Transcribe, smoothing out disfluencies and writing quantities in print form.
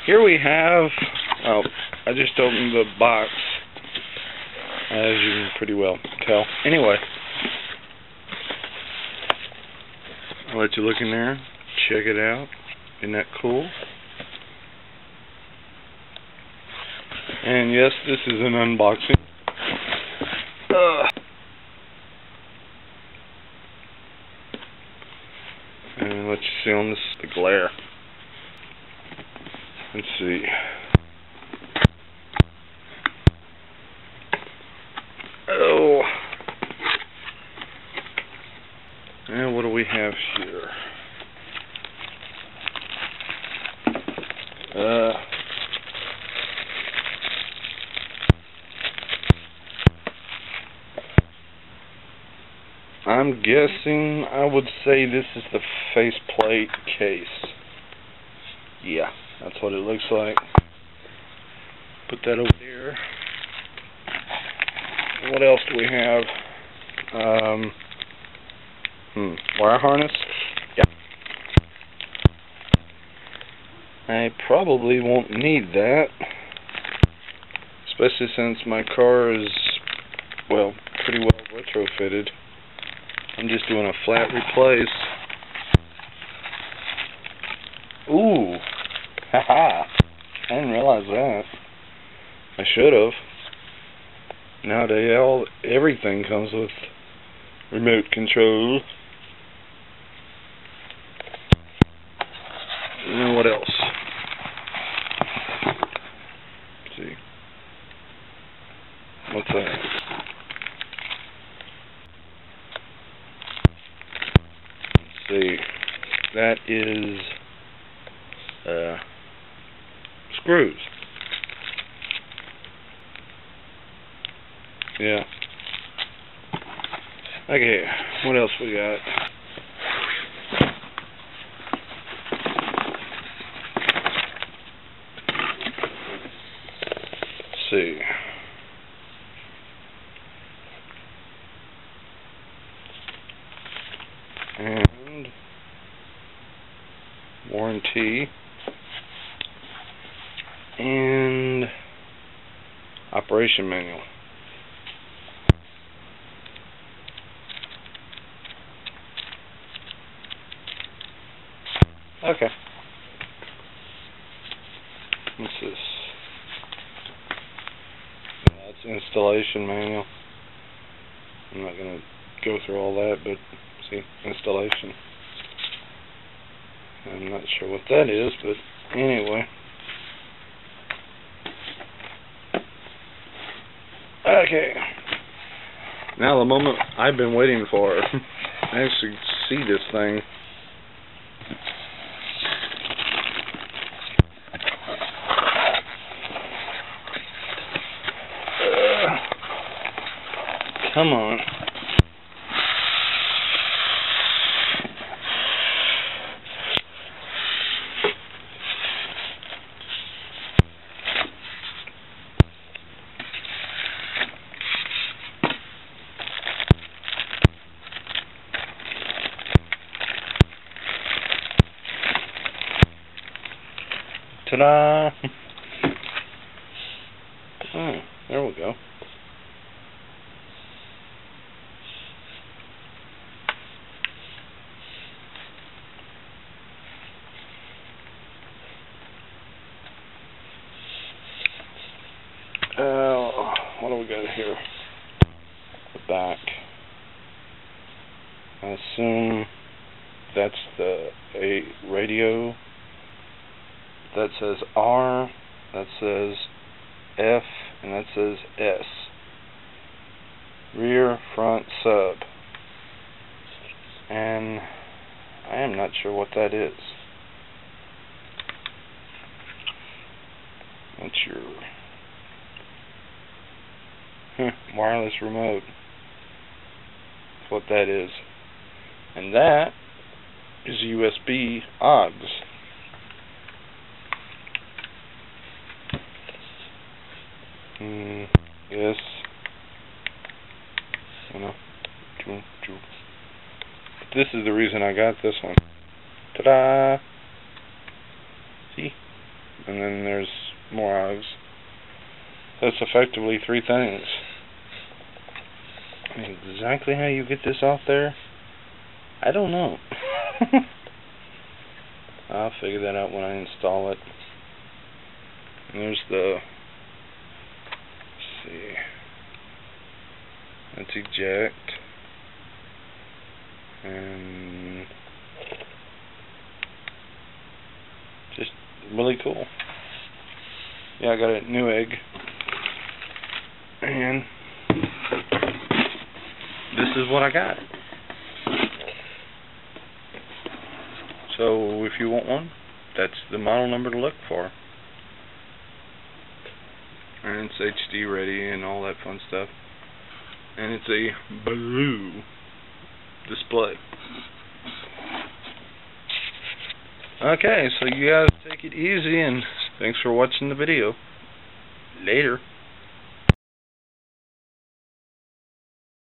here we have, oh, I just opened the box, as you can pretty well tell. Anyway, I'll let you look in there, check it out. Isn't that cool? And yes, this is an unboxing. And let you see on this, the glare. Let's see. Oh. And what do we have here? I'm guessing, I would say this is the faceplate case. Yeah, that's what it looks like. Put that over there. What else do we have? Wire harness? Yeah. I probably won't need that, especially since my car is, well, pretty well retrofitted. I'm just doing a flat replace. Ooh, haha! I didn't realize that. I should have. Nowadays, everything comes with remote control. And what else? Let's see. What's that? See, that is screws. Yeah. Okay, what else we got? Let's see. And warranty and operation manual. Okay. What's this? That's installation manual. I'm not going to go through all that, but see, installation. I'm not sure what that is, but anyway. Okay. Now the moment I've been waiting for. I actually see this thing. Come on. Ta-da! Oh, there we go. What do we got here? The back. I assume that's the radio. That says R, that says F, and that says S. Rear, front, sub. And I am not sure what that is. That's your wireless remote. That's what that is. And that is USB AUX. Yes. You know. This is the reason I got this one. Ta-da! See? and then there's more O's. That's effectively 3 things. Exactly how you get this off there, I don't know. I'll figure that out when I install it. And there's the, let's see, let's eject, and just really cool. Yeah, I got a new egg, and this is what I got. So if you want one, that's the model number to look for. And it's HD ready and all that fun stuff. And it's a blue display. Okay, so you guys take it easy, and thanks for watching the video. Later.